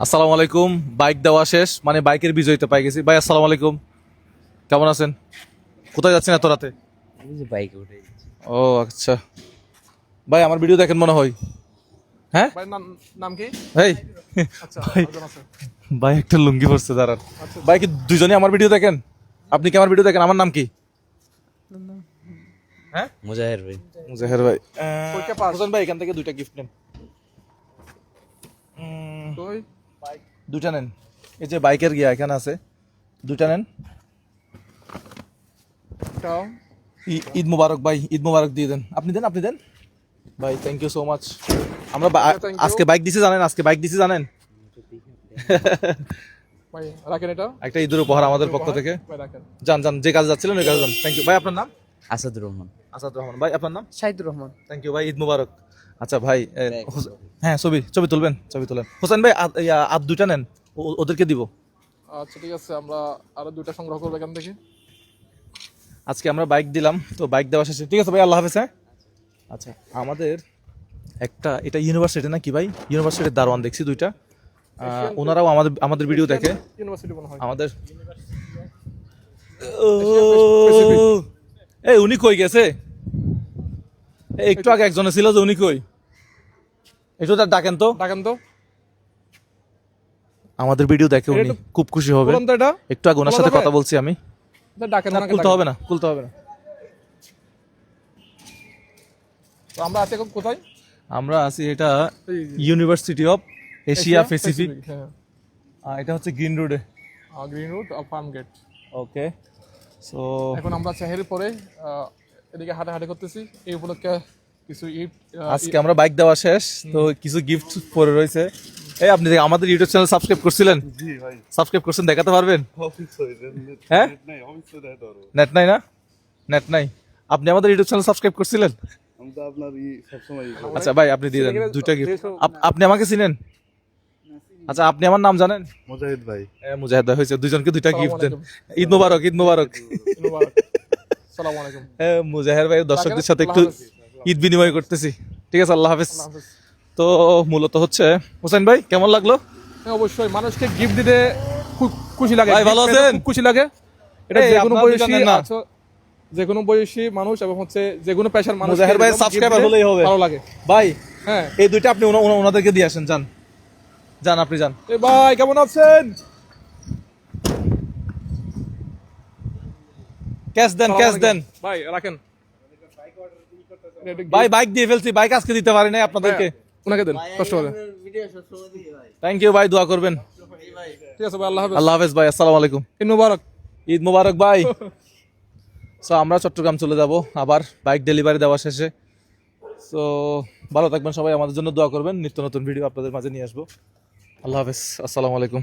আসসালামু আলাইকুম। বাইক দেওয়া শেষ, মানে বাইকের বিজয়ীতে পাই গেছি। ভাই আসসালামু আলাইকুম, কেমন আছেন? কোথায় যাচ্ছেন এত রাতে? এই যে বাইকে উঠে ও আচ্ছা, ভাই আমার ভিডিও দেখেন মনে হয়। হ্যাঁ ভাই নাম কি? এই আচ্ছা ভাই, আরেকজন আছে। ভাই একটা লুঙ্গি পরছে দাঁড়ান। আচ্ছা। ভাই কি দুজনে আমার ভিডিও দেখেন? আপনি কি আমার ভিডিও দেখেন? আমার নাম কি? হ্যাঁ মুজাহির ভাই। মুজাহের ভাই। পরীক্ষা পাস। হোসেন ভাই এখান থেকে দুইটা গিফট নেন। তুই দুইটা নেন, এই যে বাইকের গিয়া এখানে আছে, দুইটা নেন। তাও ঈদ মুবারক ভাই, ঈদ মুবারক দিয়ে দেন। আপনি দেন, আপনি দেন ভাই। Thank you so much. আমরা thank you. আজকে বাইক দিছি জানেন, আজকে বাইক দিছি জানেন। ভাই রাখেন এটা। একটা ঈদের উপহার আমাদের পক্ষ থেকে। ভাই রাখেন। যান যান, যে কাজে যাচ্ছিলেন ওই কাজে যান। থ্যাংক ইউ ভাই। আপনার নাম? আসাদুর রহমান। আসাদ রহমান ভাই। আপনার নাম? শাহিদুর রহমান। থ্যাংক ইউ ভাই, ঈদ মুবারক। আচ্ছা ভাই, হ্যাঁ ছবি ছবি তুলবেন, ছবি তুলেন। হোসেন ভাই আপ দুইটা নেন, ওদেরকে দিব। আচ্ছা ঠিক আছে, আমরা আরো দুইটা সংগ্রহ করবো এখান থেকে। আজকে আমরা বাইক দিলাম, তো বাইক দেওয়া শেষে ঠিক আছে ভাই, আল্লাহ হাফেজ। হ্যাঁ আচ্ছা, আমাদের একটা এটা ইউনিভার্সিটি না কি ভাই, ইউনিভার্সিটির দারোয়ান দেখছি দুইটা। ওনারাও আমাদের আমাদের ভিডিও দেখে। ইউনিভার্সিটি মনে হয়। আমাদের এই উনি কই গেছে? এই একটু আগে একজনে ছিল যে, উনি কই? একটু তার ডাকেন তো। ডাকেন তো। আমাদের ভিডিও দেখে উনি, এটা খুব খুশি হবে। বলুন তো এটা। একটু আগে ওনার সাথে বলা যাবে? কথা বলছি আমি। ডাকেন না ওনাকে খুলতে ডাকেন। হবে না, খুলতে হবে না। তো আমরা আছি এখন কোথায়? আমরা আছি এটা এই যে। University of Asia Pacific. হ্যাঁ। এটা হচ্ছে গ্রিন রোডে। Green route farm gate. Okay, so এখন আমরা চাহের পরে এদিকে হাঁটাহাঁটি করতেছি। এই উপলক্ষে কিছু ইট আজকে আমরা বাইক দেওয়া শেষ, তো কিছু গিফট পরে রয়েছে। এই আপনি আমাদের ইউটিউব চ্যানেল সাবস্ক্রাইব করছিলেন? জি ভাই, সাবস্ক্রাইব করছেন, দেখাতে পারবেন? অফিস হয়েছে। হ্যাঁ? নাই, অফিস তো দেখাতে পারবো। নেট নাই না? নেট নাই। আপনি আমাদের ইউটিউব চ্যানেল সাবস্ক্রাইব করছিলেন? আমি তো আপনার সবসময় আচ্ছা ভাই, আপনি দিয়ে দেন দুইটা গিফট। আপনি আমাকে চিনেন? আচ্ছা, আপনি আমার নাম জানেন? মুজাহিদ ভাই। মুজাহিদ ভাই হয়েছে, দুইজনকে দুইটা গিফট দেন। আসসালামু ঈদ মুবারক, ঈদ মুবারক। আসসালামু আলাইকুম। মুজাহির ভাই দর্শকদের সাথে একটু ঈদ বিনিময় করতেছি। ঠিক আছে, আল্লাহ হাফেজ। আল্লাহ হাফেজ। তো মূলত হচ্ছে হোসেন ভাই, কেমন লাগলো? হ্যাঁ, অবশ্যই মানুষকে গিফট দিতে খুব খুশি লাগে। ভাই, ভালো gift পেতে আছেন? খুব খুশি লাগে। এটা এই, যে কোনো আপনার বয়সী দুইটা নেন না। যে কোনো বয়সী মানুষ এবং হচ্ছে যে কোনো পেশার মানুষ মুজাহির ভাই সাবস্ক্রাইবার হলেই হবে। ভালো লাগে। ভাই হ্যাঁ। এই দুইটা আপনি ওনাদেরকে দিয়ে আসেন। যান যান, আপনি যান। এই ভাই কেমন আছেন? ক্যাশ দেন, ক্যাশ দেন। ভাই রাখেন। ভাই বাইক দিয়ে ফেলছি, বাইক আজকে দিতে পারি নাই আপনাদেরকে। ওনাকে দেন, কষ্ট হবে। থ্যাংক ইউ ভাই, দোয়া করবেন। ঠিক আছে ভাই, আল্লাহ হাফেজ। আল্লাহ হাফেজ ভাই, আসসালামু আলাইকুম। ঈদ মুবারক। ঈদ মুবারক ভাই। সো আমরা চট্টগ্রাম চলে যাব আবার বাইক ডেলিভারি দেওয়া শেষে। সো ভালো থাকবেন সবাই, আমাদের জন্য দোয়া করবেন। নিত্য নতুন ভিডিও আপনাদের মাঝে নিয়ে আসবো। আল্লাহ হাফেজ, আসসালামু আলাইকুম।